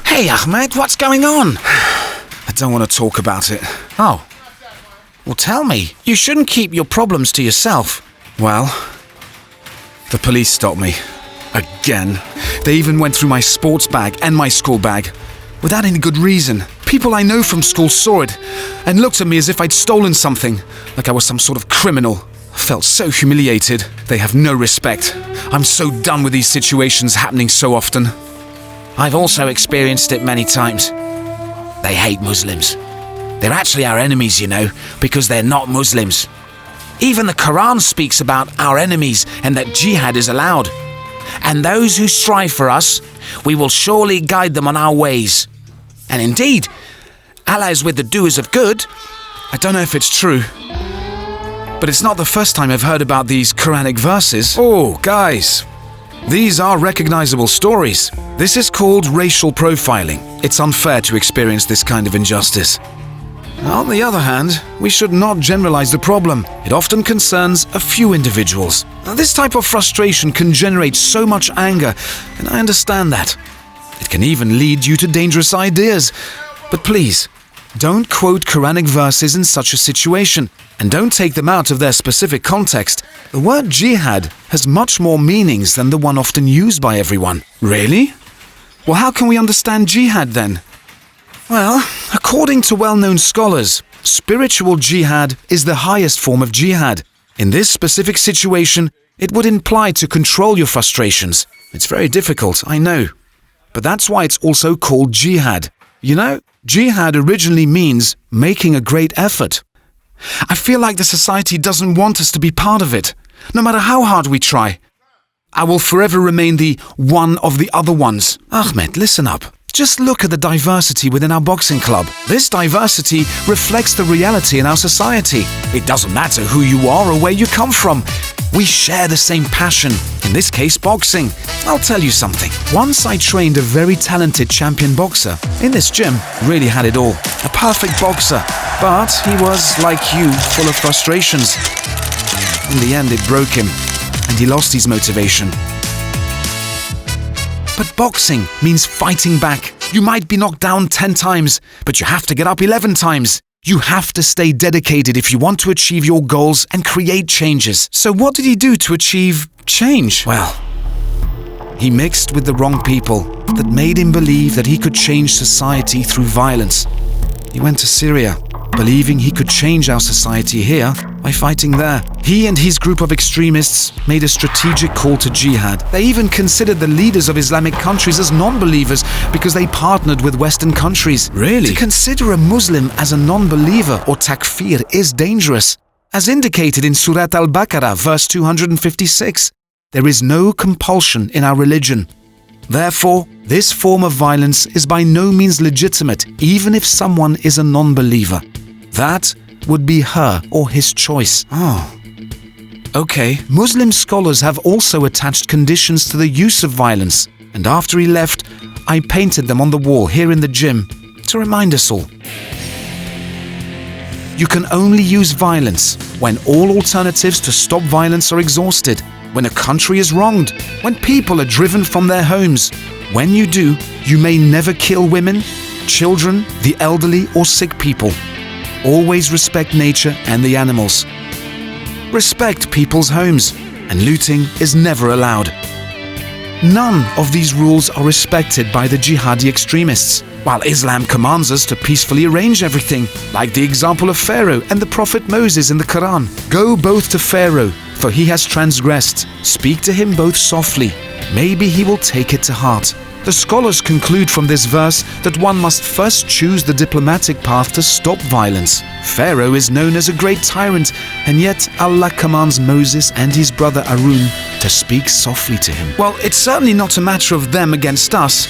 Hey, Ahmed, what's going on? I don't want to talk about it. Oh. Well, tell me. You shouldn't keep your problems to yourself. Well, the police stopped me. Again. They even went through my sports bag and my school bag. Without any good reason. People I know from school saw it and looked at me as if I'd stolen something, like I was some sort of criminal. I felt so humiliated. They have no respect. I'm so done with these situations happening so often. I've also experienced it many times. They hate Muslims. They're actually our enemies, you know, because they're not Muslims. Even the Quran speaks about our enemies and that jihad is allowed. And those who strive for us, we will surely guide them on our ways. And indeed, Allah is with the doers of good. I don't know if it's true, but it's not the first time I've heard about these Quranic verses. Oh, guys, these are recognizable stories. This is called racial profiling. It's unfair to experience this kind of injustice. On the other hand, we should not generalize the problem. It often concerns a few individuals. This type of frustration can generate so much anger, and I understand that. It can even lead you to dangerous ideas. But please, don't quote Quranic verses in such a situation, and don't take them out of their specific context. The word jihad has much more meanings than the one often used by everyone. Really? Well, how can we understand jihad then? Well, according to well-known scholars, spiritual jihad is the highest form of jihad. In this specific situation, it would imply to control your frustrations. It's very difficult, I know. But that's why it's also called jihad. You know, jihad originally means making a great effort. I feel like the society doesn't want us to be part of it, no matter how hard we try. I will forever remain the one of the other ones. Ahmed, listen up. Just look at the diversity within our boxing club. This diversity reflects the reality in our society. It doesn't matter who you are or where you come from. We share the same passion, in this case boxing. I'll tell you something. Once I trained a very talented champion boxer. In this gym, really had it all. A perfect boxer. But he was, like you, full of frustrations. In the end, it broke him, and he lost his motivation. But boxing means fighting back. You might be knocked down 10 times, but you have to get up 11 times. You have to stay dedicated if you want to achieve your goals and create changes. So what did he do to achieve change? Well, he mixed with the wrong people that made him believe that he could change society through violence. He went to Syria, believing he could change our society here by fighting there. He and his group of extremists made a strategic call to jihad. They even considered the leaders of Islamic countries as non-believers because they partnered with Western countries. Really? To consider a Muslim as a non-believer or takfir is dangerous. As indicated in Surat al-Baqarah, verse 256, there is no compulsion in our religion. Therefore, this form of violence is by no means legitimate, even if someone is a non-believer. That would be her or his choice. Oh. Okay. Muslim scholars have also attached conditions to the use of violence, and after he left, I painted them on the wall here in the gym to remind us all. You can only use violence when all alternatives to stop violence are exhausted, when a country is wronged, when people are driven from their homes. When you do, you may never kill women, children, the elderly, or sick people. Always respect nature and the animals. Respect people's homes, and looting is never allowed. None of these rules are respected by the jihadi extremists, while Islam commands us to peacefully arrange everything, like the example of Pharaoh and the Prophet Moses in the Quran. Go both to Pharaoh, for he has transgressed. Speak to him both softly. Maybe he will take it to heart. The scholars conclude from this verse that one must first choose the diplomatic path to stop violence. Pharaoh is known as a great tyrant, and yet Allah commands Moses and his brother Aaron to speak softly to him. Well, it's certainly not a matter of them against us,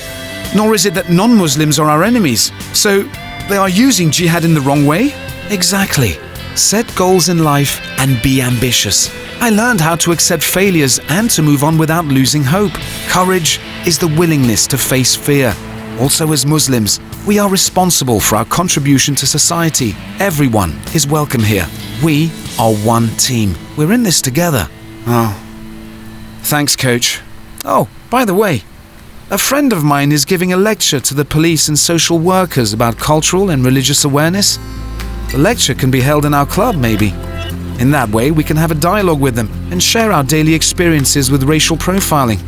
nor is it that non-Muslims are our enemies. So, they are using jihad in the wrong way? Exactly. Set goals in life and be ambitious. I learned how to accept failures and to move on without losing hope. Courage is the willingness to face fear. Also, as Muslims, we are responsible for our contribution to society. Everyone is welcome here. We are one team. We're in this together. Oh. Thanks, Coach. Oh, by the way, A friend of mine is giving a lecture to the police and social workers about cultural and religious awareness. The lecture can be held in our club, maybe. In that way, we can have a dialogue with them and share our daily experiences with racial profiling.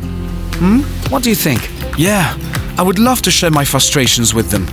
What do you think? Yeah, I would love to share my frustrations with them.